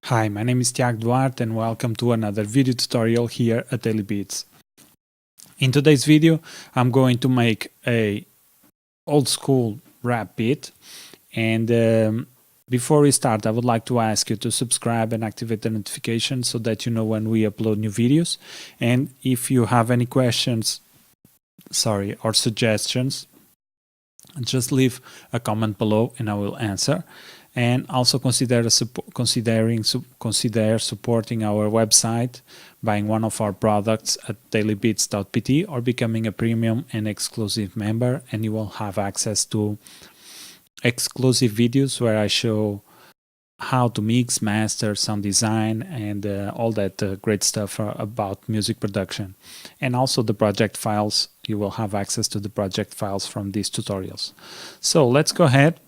Hi, my name is Tiago Duarte and welcome to another video tutorial here at Daily Beats. In today's video, I'm going to make a old school rap beat, and before we start, I would like to ask you to subscribe and activate the notification so that you know when we upload new videos. And if you have any questions, or suggestions, just leave a comment below and I will answer. And also consider supporting our website, buying one of our products at dailybeats.pt or becoming a premium and exclusive member, and you will have access to exclusive videos where I show how to mix, master, sound design, and all that great stuff about music production. And also the project files, you will have access to the project files from these tutorials. So let's go ahead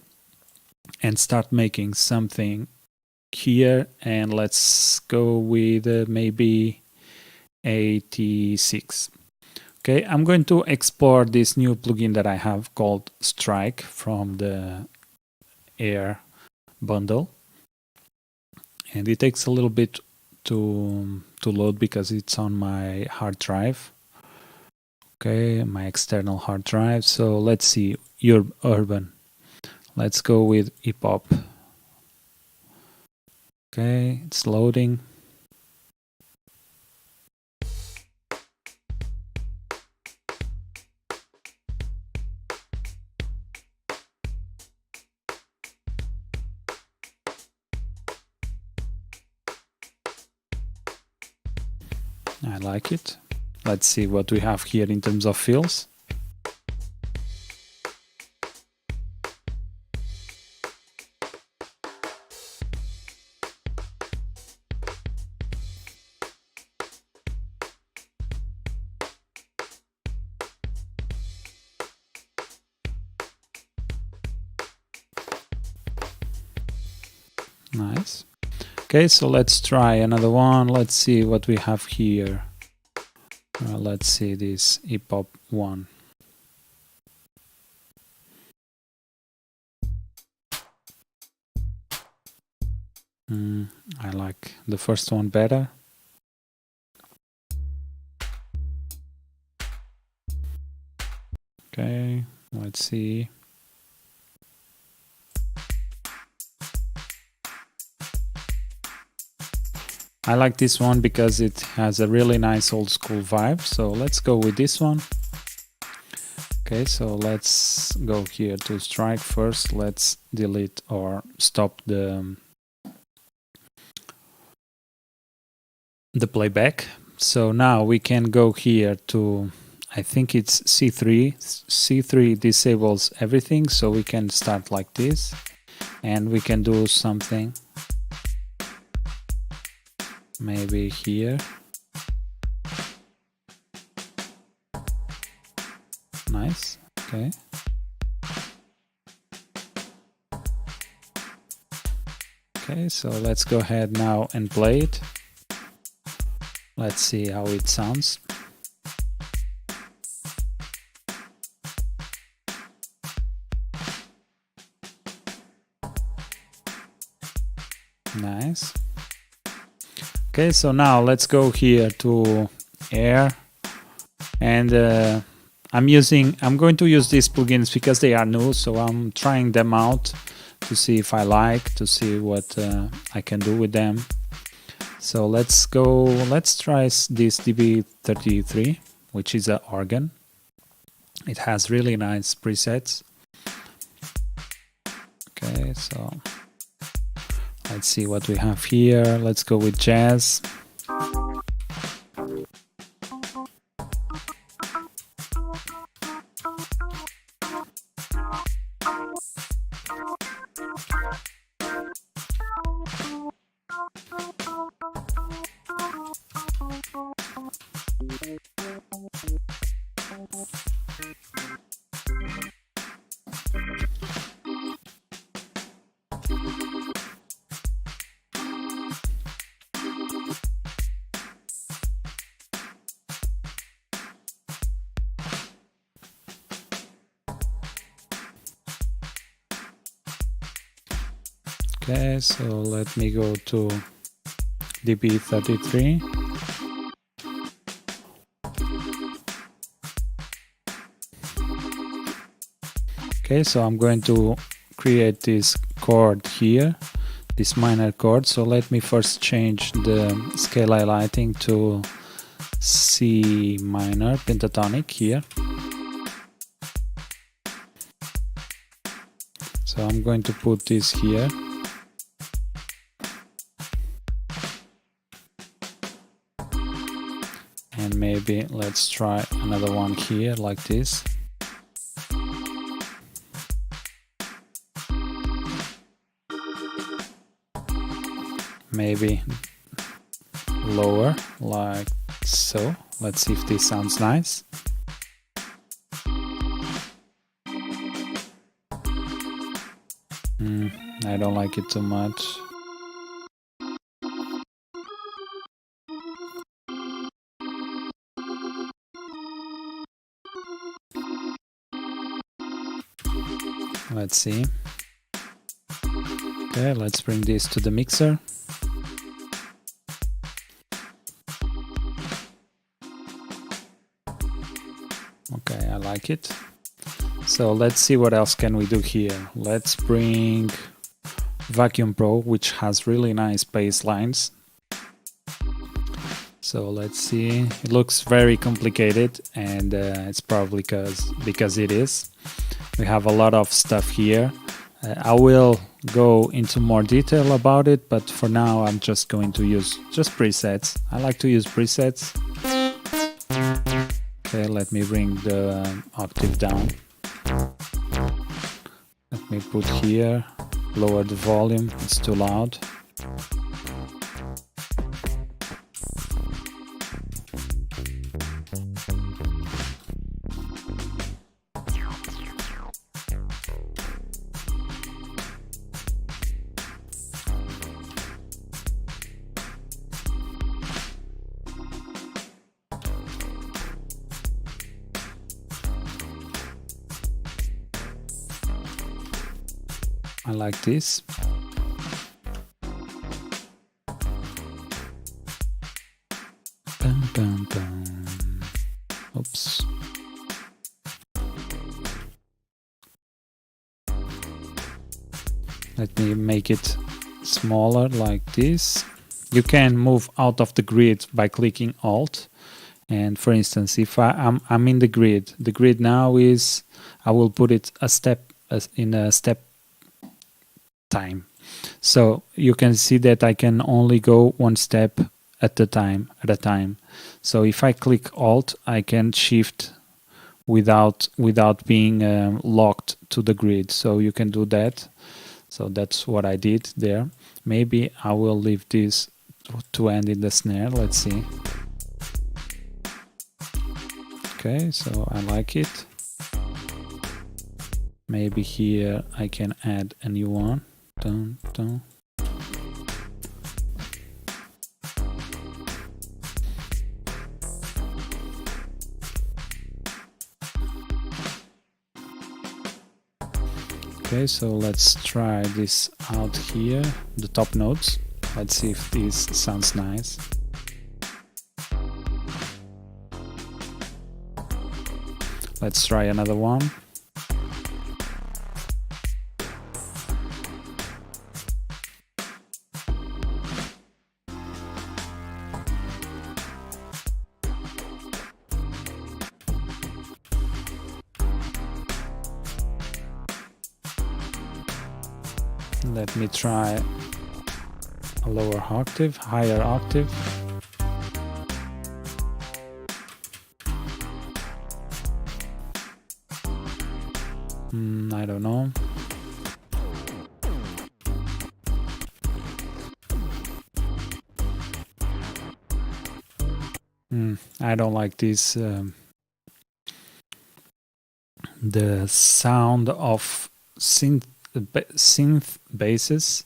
and start making something here, and let's go with maybe 86. Okay, I'm going to explore this new plugin that I have called Stike from the Air bundle, and it takes a little bit to load because it's on my hard drive. Okay, my external hard drive. So let's see, urban. Let's go with hip hop. Okay, it's loading. I like it. Let's see what we have here in terms of fills. Nice. Okay, so let's try another one. Let's see what we have here. Let's see this hip hop one. I like the first one better. Okay, let's see. I like this one because it has a really nice old school vibe, so let's go with this one. Okay, so let's go here to Stike first. Let's delete or stop the playback. So now we can go here to, I think it's C3. C3 disables everything, so we can start like this and we can do something maybe here. Nice. Okay. Okay, so let's go ahead now and play it. Let's see how it sounds. Nice. Okay, so now let's go here to Air, and I'm going to use these plugins because they are new, so I'm trying them out to see if I like, to see what I can do with them. So let's try this DB33, which is an organ. It has really nice presets. Okay, so let's see what we have here. Let's go with jazz. Okay, so let me go to dB33. Okay, so I'm going to create this chord here, this minor chord. So let me first change the scale highlighting to C minor pentatonic here. So I'm going to put this here. And maybe let's try another one here like this. Maybe lower like so. Let's see if this sounds nice. I don't like it too much. Let's see. Okay, let's bring this to the mixer. Okay, I like it. So let's see what else can we do here. Let's bring Vacuum Pro, which has really nice bass lines. So let's see. It looks very complicated, and it's probably because it is. We have a lot of stuff here. I will go into more detail about it, but for now I'm just going to use just presets. I like to use presets. Okay, let me bring the octave down. Let me put here, lower the volume, it's too loud. I like this. Bum, bum, bum. Oops. Let me make it smaller like this. You can move out of the grid by clicking Alt. And for instance, if I'm in the grid now is, I will put it in a step time. So you can see that I can only go one step at a time. So if I click Alt, I can shift without being locked to the grid. So you can do that. So that's what I did there. Maybe I will leave this to end in the snare. Let's see. Okay, so I like it. Maybe here I can add a new one. Dun, dun. Okay, so let's try this out here, the top notes. Let's see if this sounds nice. Let's try another one. Let me try a lower octave, higher octave. I don't know. I don't like this. The sound of synth basses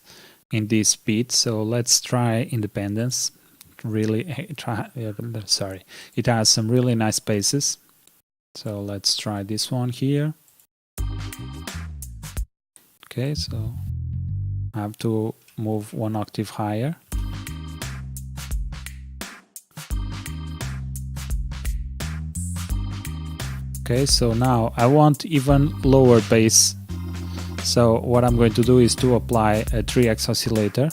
in this beat. So let's try Independence. Sorry, it has some really nice basses. So let's try this one here. Okay, so I have to move one octave higher. Okay, so now I want even lower bass. So what I'm going to do is to apply a 3x oscillator,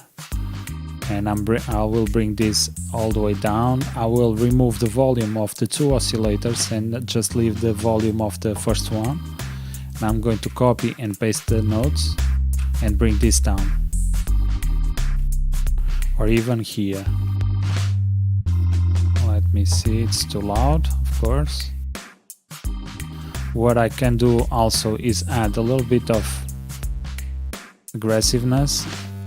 and I will bring this all the way down. I will remove the volume of the two oscillators and just leave the volume of the first one. And I'm going to copy and paste the notes and bring this down, or even here. Let me see, it's too loud, of course. What I can do also is add a little bit of aggressiveness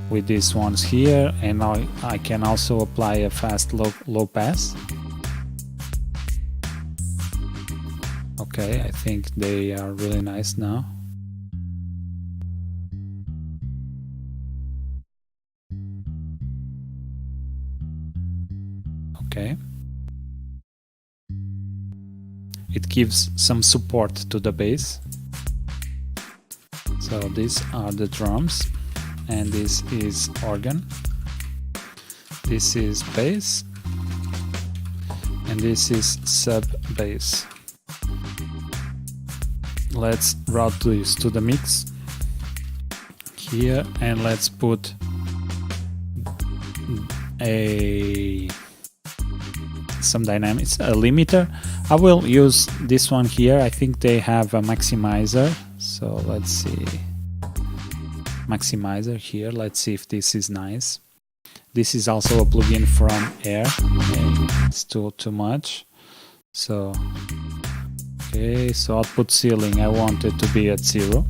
with these ones here, and I can also apply a fast low pass. Okay, I think they are really nice now. Okay. It gives some support to the bass. So these are the drums, and this is organ. This is bass, and this is sub bass. Let's route this to the mix here, and let's put some dynamics, a limiter. I will use this one here. I think they have a maximizer, so let's see, maximizer here. Let's see if this is nice. This is also a plugin from Air. Okay, it's too much. So okay, so output ceiling, I want it to be at 0.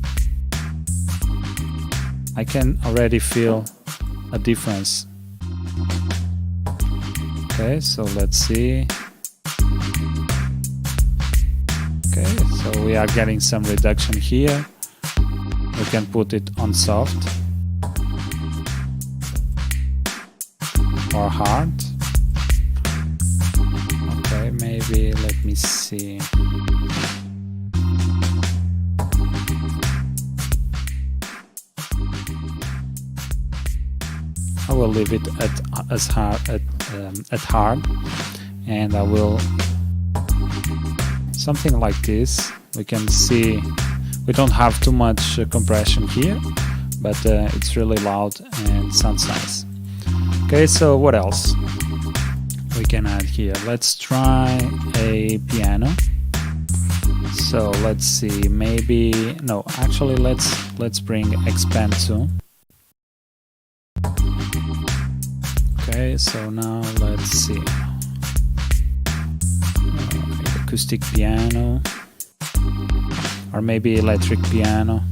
I can already feel a difference. Okay, so let's see. Okay, so we are getting some reduction here. We can put it on soft or hard. Okay, maybe let me see. I will leave it at hard, and I will something like this. We can see we don't have too much compression here, but it's really loud and sounds nice. Okay, so what else we can add here? Let's try a piano. So let's see, maybe no, actually let's bring expand too. Okay, so now let's see, acoustic piano, or maybe electric piano.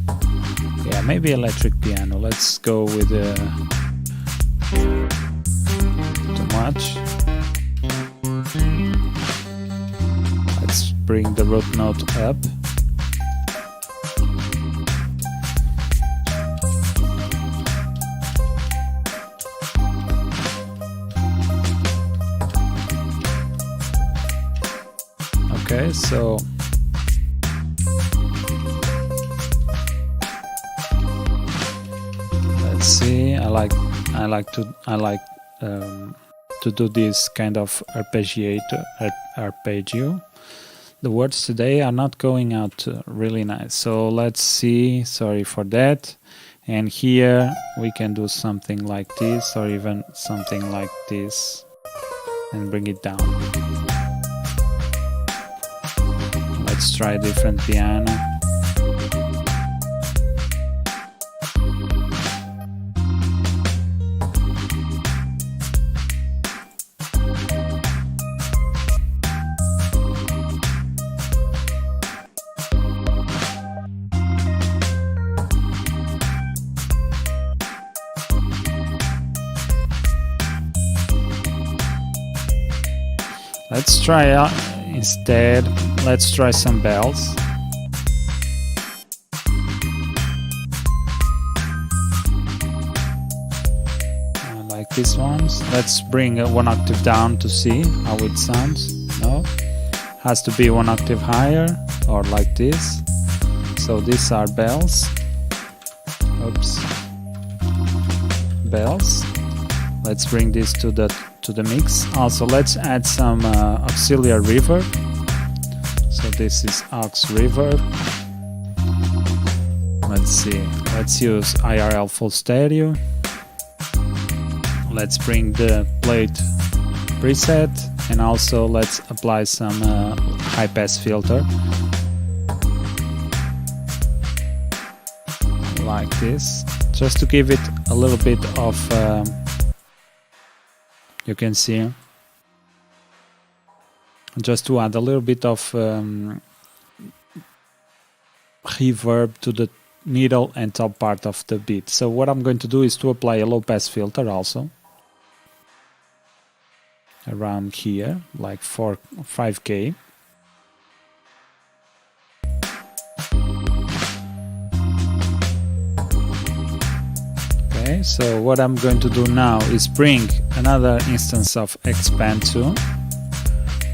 Yeah, maybe electric piano. Let's go with too much. Let's bring the root note up. Okay, so let's see. I like to do this kind of arpeggio. The words today are not going out really nice. So let's see. Sorry for that. And here we can do something like this, or even something like this, and bring it down. Let's try a different piano. Let's try instead, let's try some bells. I like these ones. Let's bring one octave down to see how it sounds. No, has to be one octave higher, or like this. So these are bells. Oops, bells. Let's bring this to the mix. Also, let's add some auxiliary reverb. So this is aux reverb. Let's see, let's use IRL full stereo. Let's bring the plate preset, and also let's apply some high pass filter like this, just to give it a little bit of you can see, just to add a little bit of reverb to the middle and top part of the beat. So what I'm going to do is to apply a low pass filter also around here, like 5K. Okay, so what I'm going to do now is bring another instance of expand 2.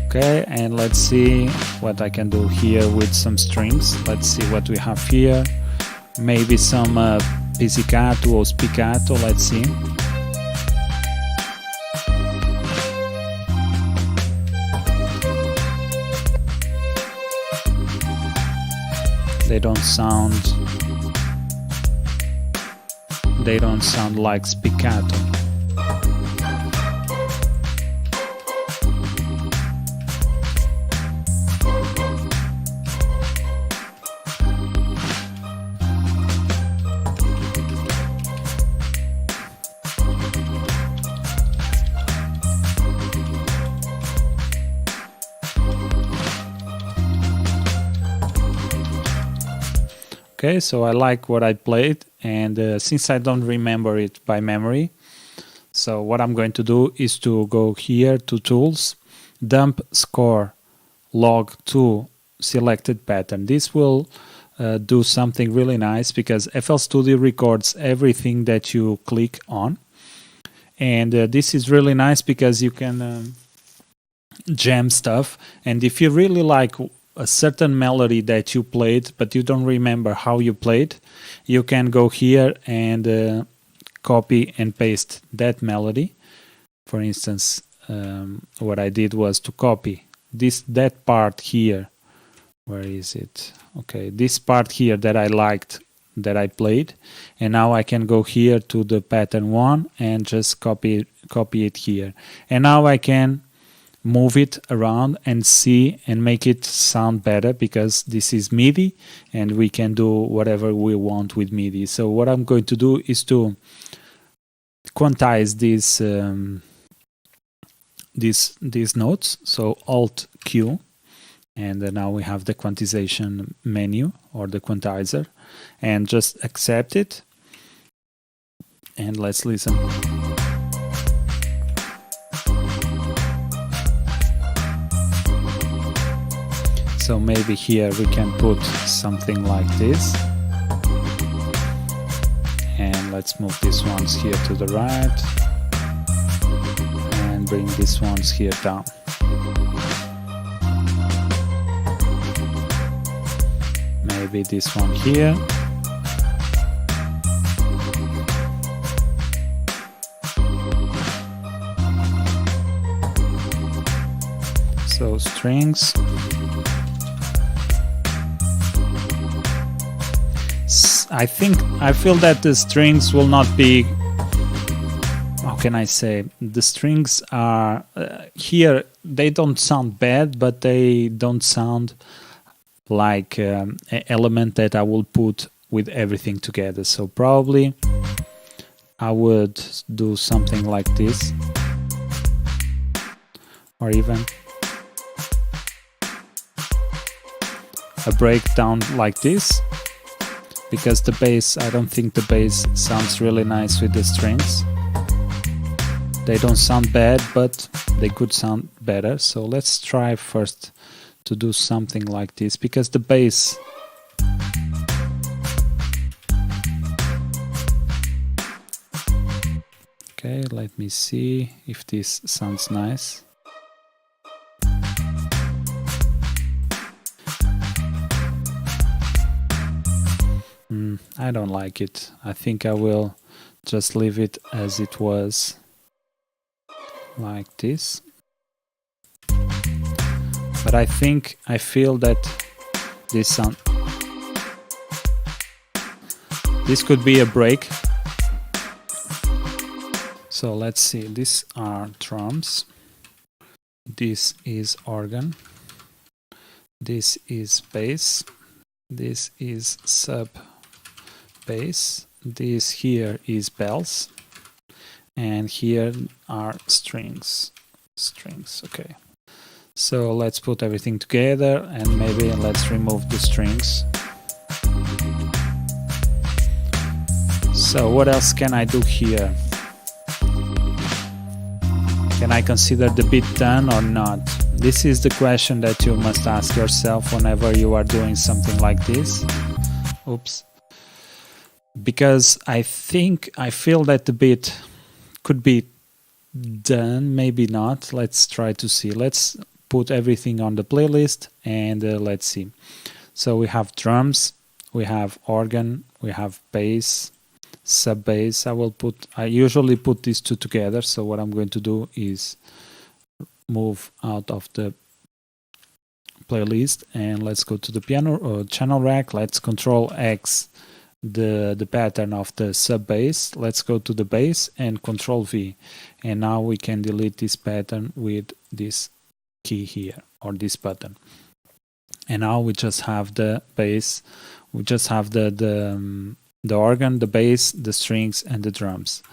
Okay, and let's see what I can do here with some strings. Let's see what we have here. Maybe some pizzicato or spiccato, let's see. They don't sound like spiccato. Okay, so I like what I played, and since I don't remember it by memory, so what I'm going to do is to go here to Tools, Dump Score Log to Selected Pattern. This will do something really nice, because FL Studio records everything that you click on, and this is really nice because you can jam stuff, and if you really like a certain melody that you played but you don't remember how you played, you can go here and copy and paste that melody. For instance, what I did was to copy that part here. Where is it? Okay, this part here that I liked, that I played, and now I can go here to the pattern 1 and just copy it here, and now I can move it around and see and make it sound better, because this is MIDI and we can do whatever we want with MIDI. So what I'm going to do is to quantize these notes, so Alt Q, and now we have the quantization menu or the quantizer, and just accept it, and let's listen. So maybe here we can put something like this, and let's move these ones here to the right and bring these ones here down. Maybe this one here. So strings. I feel that the strings will not be, how can I say, the strings are here, they don't sound bad, but they don't sound like an element that I will put with everything together. So probably I would do something like this, or even a breakdown like this, because the bass, I don't think the bass sounds really nice with the strings. They don't sound bad, but they could sound better. So let's try first to do something like this, because the bass, okay, let me see if this sounds nice. I don't like it. I think I will just leave it as it was, like this. but I feel that this sound, this could be a break. So let's see, these are drums, this is organ, this is bass, this is sub bass, this here is bells, and here are strings. Okay, so let's put everything together, and maybe let's remove the strings. So what else can I do here? Can I consider the beat done or not? This is the question that you must ask yourself whenever you are doing something like this. Oops. Because I feel that the beat could be done, maybe not. Let's try to see. Let's put everything on the playlist and let's see. So we have drums, we have organ, we have bass, sub bass. I usually put these two together, so what I'm going to do is move out of the playlist and let's go to the piano or channel rack. Let's Control X the pattern of the sub bass. Let's go to the bass and Control V, and now we can delete this pattern with this key here, or this button. And now we just have the bass, we just have the organ, the bass, the strings, and the drums.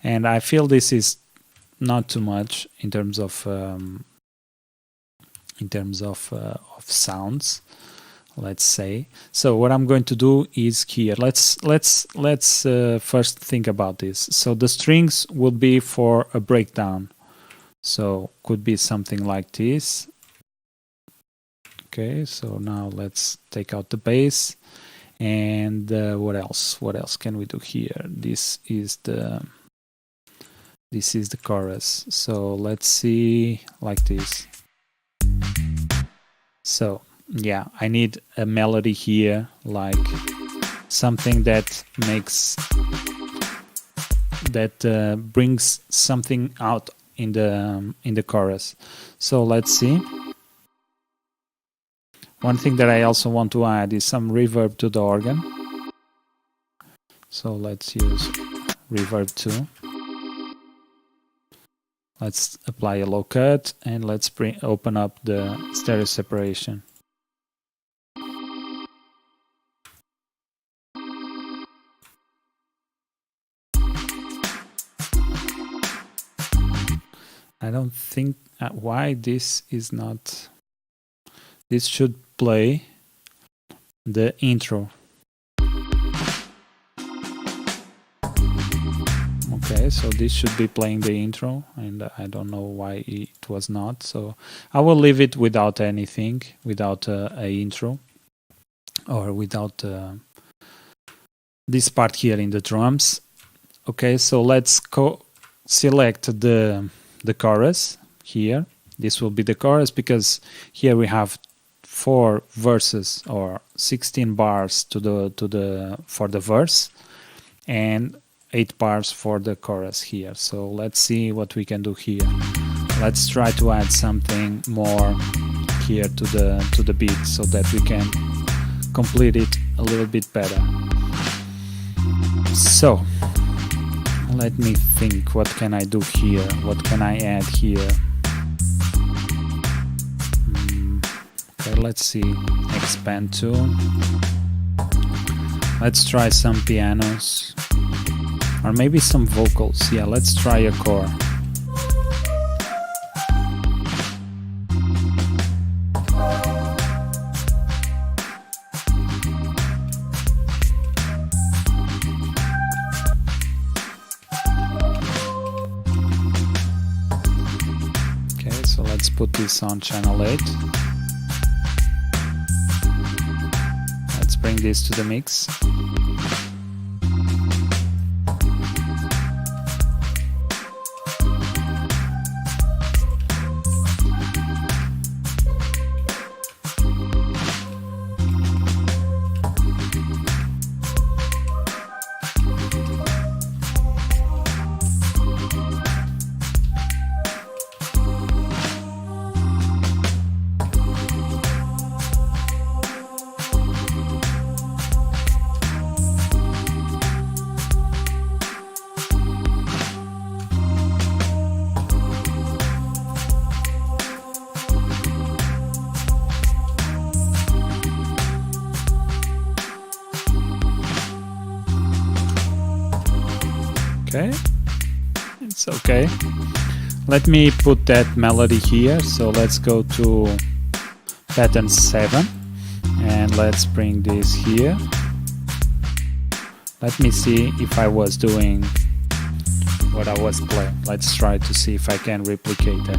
And I feel this is not too much in terms of sounds, let's say. So what I'm going to do is here, let's first think about this. So the strings would be for a breakdown, so could be something like this. Okay, so now let's take out the bass. And what else can we do here? This is the chorus, so let's see, like this. So yeah, I need a melody here, like something that brings something out in the chorus. So let's see. One thing that I also want to add is some reverb to the organ. So let's use reverb 2. Let's apply a low cut and let's open up the stereo separation. I don't think why this is not. This should play the intro. Okay, so this should be playing the intro, and I don't know why it was not. So I will leave it without anything, without a intro, or without this part here in the drums. Okay, so let's select the chorus here. This will be the chorus because here we have 4 verses or 16 bars for the verse and 8 bars for the chorus here. So let's see what we can do here. Let's try to add something more here to the beat so that we can complete it a little bit better. So let me think, what can I do here? What can I add here? Okay, let's see, expand to. Let's try some pianos, or maybe some vocals. Yeah, let's try a core. Okay, so let's put this on channel 8. Bring this to the mix. Okay, it's okay. Let me put that melody here. So let's go to pattern 7 and let's bring this here. Let me see if I was doing what I was playing. Let's try to see if I can replicate that.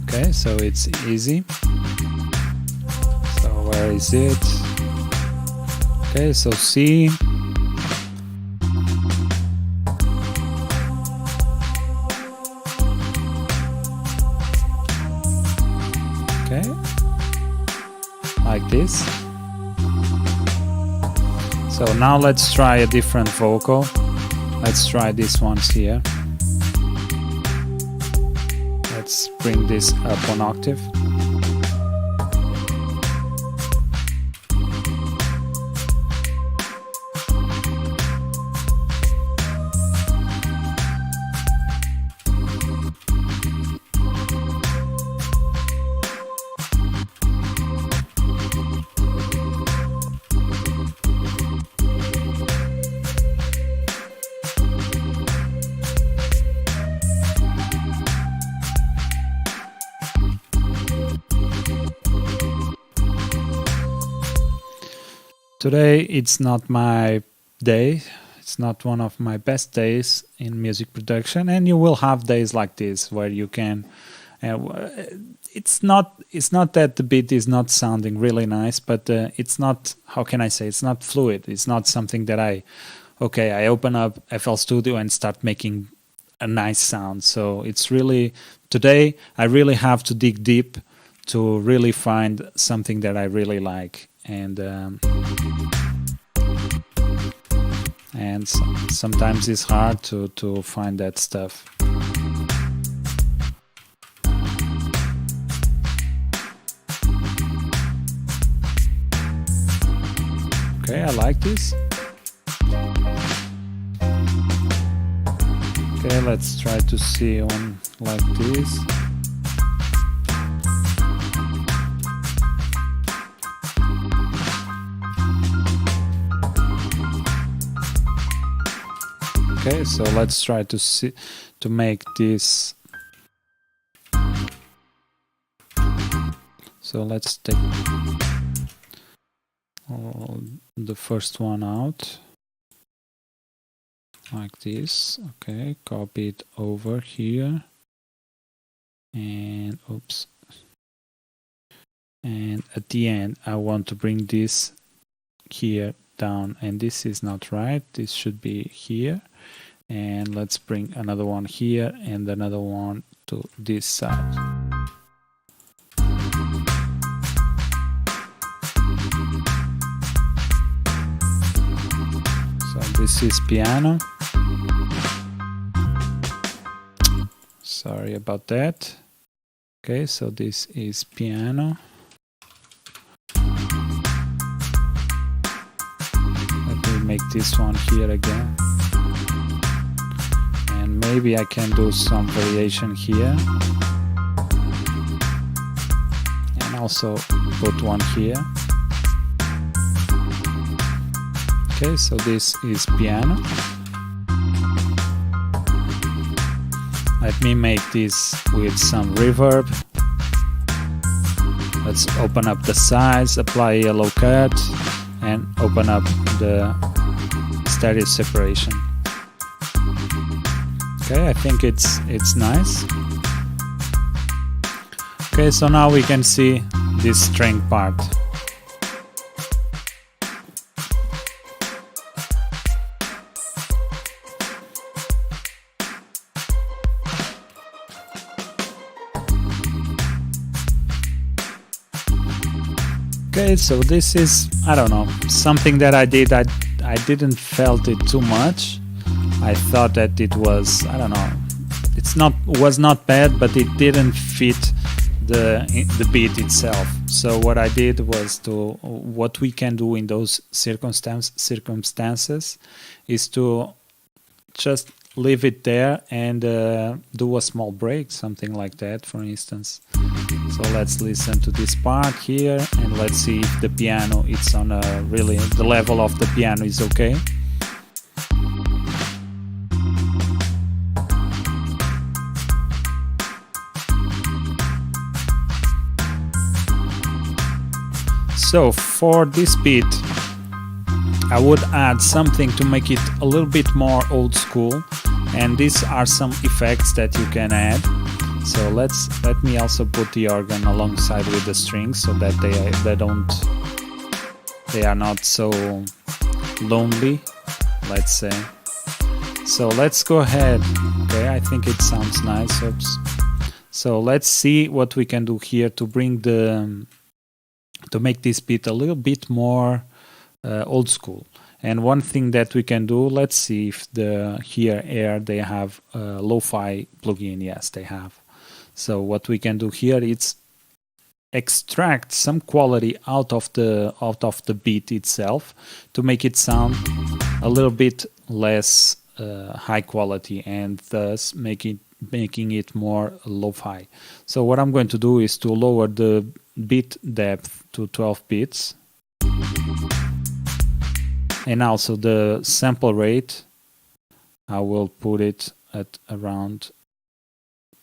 Okay, so it's easy. So where is it? Okay, so C. Okay, like this. So now let's try a different vocal. Let's try these ones here. Let's bring this up one octave. Today it's not my day, it's not one of my best days in music production, and you will have days like this where you can it's not that the beat is not sounding really nice, but it's not, how can I say, it's not fluid. It's not something that I open up FL Studio and start making a nice sound. So it's really, today I really have to dig deep to really find something that I really like. And sometimes it's hard to find that stuff. Okay, I like this. Okay, let's try to see one like this. Okay, so let's try to see to make this. So let's take the first one out like this. Okay, copy it over here, and oops. And at the end, I want to bring this here down, and this is not right. This should be here. And let's bring another one here and another one to this side. So this is piano. Sorry about that. Okay, so this is piano. Let me make this one here again. Maybe I can do some variation here, and also put one here. Okay, so this is piano. Let me make this with some reverb. Let's open up the size, apply a low cut, and open up the stereo separation. Okay, I think it's nice. Okay, so now we can see this string part. Okay, so this is, I don't know, something that I did. I didn't felt it too much. I thought that it was, I don't know, was not bad, but it didn't fit the beat itself. So what I did was what we can do in those circumstances is to just leave it there and do a small break, something like that, for instance. So let's listen to this part here and let's see if the piano it's on a really, the level of the piano is okay. So for this beat I would add something to make it a little bit more old school, and these are some effects that you can add. So let me also put the organ alongside with the strings so that they are not so lonely, let's say. So let's go ahead. Okay, I think it sounds nice. Oops. So let's see what we can do here to bring to make this beat a little bit more old school. And one thing that we can do, let's see if here they have a lo-fi plugin. Yes, they have. So what we can do here is extract some quality out of the beat itself to make it sound a little bit less high quality and thus making it more lo-fi. So what I'm going to do is to lower the bit depth to 12 bits. And also the sample rate, I will put it at around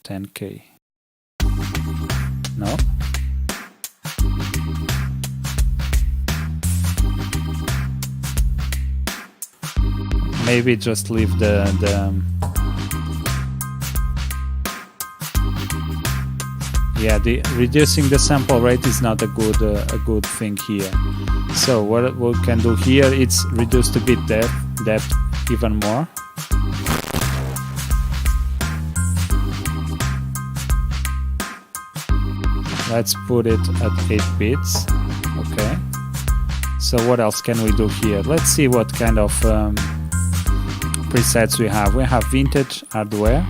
10K. No? Maybe just leave reducing the sample rate is not a good thing here. So what we can do here is reduce the bit depth even more. Let's put it at 8 bits. Okay. So what else can we do here? Let's see what kind of presets we have. We have vintage hardware.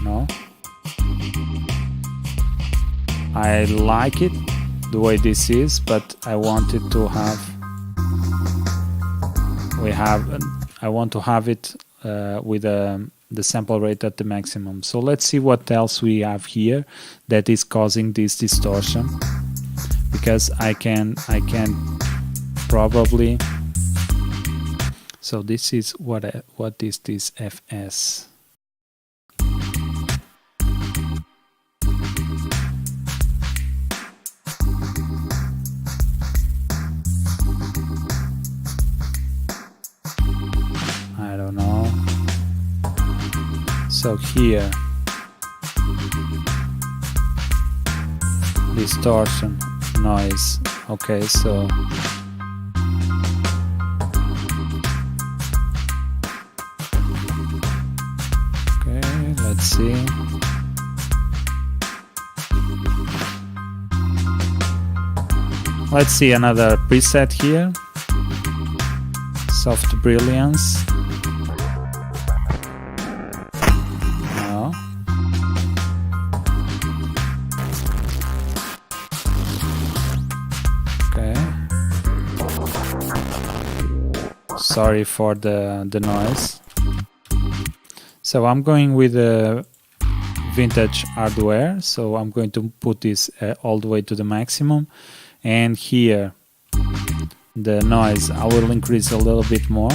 No. I like it the way this is, but I want it to have. I want to have it with the sample rate at the maximum. So let's see what else we have here that is causing this distortion, because I can probably. So this is what is this FS? I don't know. So here, distortion, noise. Okay, so okay, let's see. Let's see another preset here. Soft brilliance. No. Okay. Sorry for the noise. So I'm going with the vintage hardware. So I'm going to put this all the way to the maximum. And here the noise I will increase a little bit more.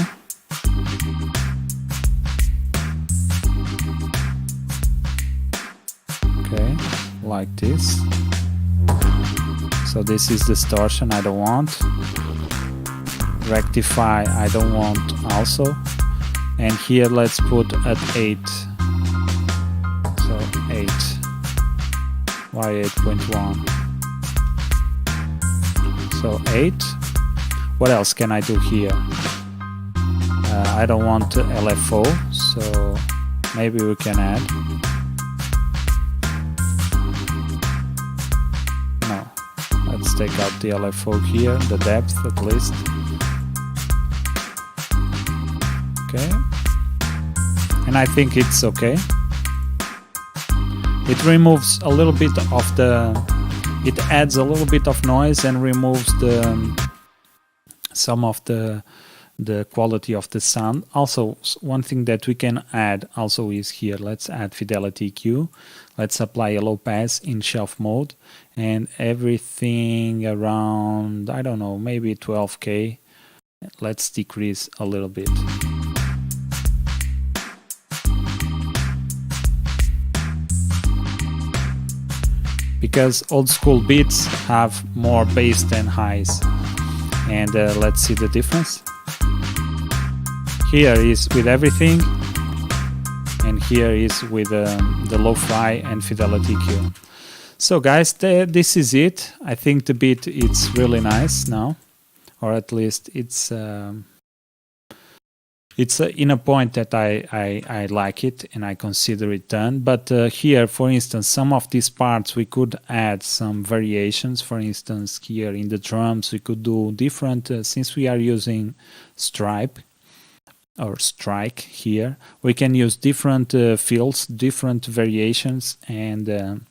Okay, like this. So this is distortion I don't want. Rectify I don't want also. And here let's put at 8. So 8. Why 8.1? So 8. What else can I do here? I don't want LFO, so maybe we can add. No, let's take out the LFO here, the depth at least. Okay, and I think it's okay. It removes a little bit of it adds a little bit of noise and removes some of the the quality of the sound. Also, one thing that we can add also is here. Let's add Fidelity EQ. Let's apply a low pass in shelf mode, and everything around, I don't know, maybe 12K. Let's decrease a little bit. Because old school beats have more bass than highs. And let's see the difference. Here is with everything, and here is with the lo-fi and Fidelity EQ. So guys, this is it. I think the beat it's really nice now, or at least it's in a point that I like it and I consider it done. But here, for instance, some of these parts we could add some variations. For instance, here in the drums we could do different, since we are using Stike here, we can use different fills, different variations, and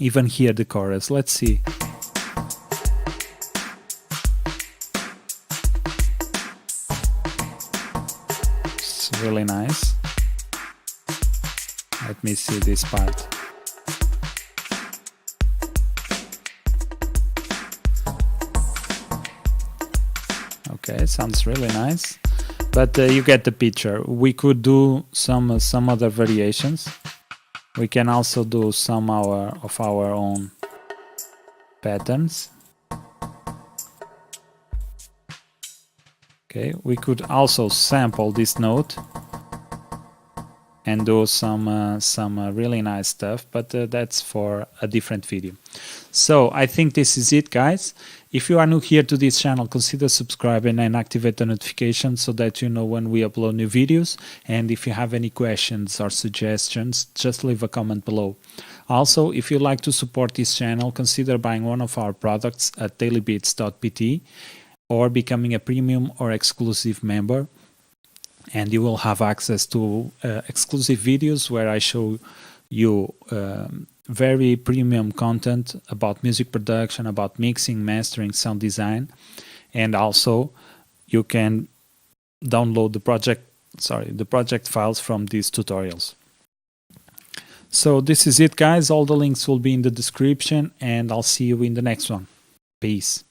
even here the chorus. Let's see. Really nice. Let me see this part. Okay, sounds really nice, but you get the picture. We could do some other variations. We can also do some of our own patterns. Okay, we could also sample this note and do some really nice stuff, but that's for a different video. So I think this is it, guys. If you are new here to this channel, consider subscribing and activate the notifications so that you know when we upload new videos. And if you have any questions or suggestions, just leave a comment below. Also, if you like to support this channel, consider buying one of our products at dailybeats.pt or becoming a premium or exclusive member, and you will have access to exclusive videos where I show you very premium content about music production, about mixing, mastering, sound design, and also you can download the project files from these tutorials. So this is it, guys. All the links will be in the description, and I'll see you in the next one. Peace.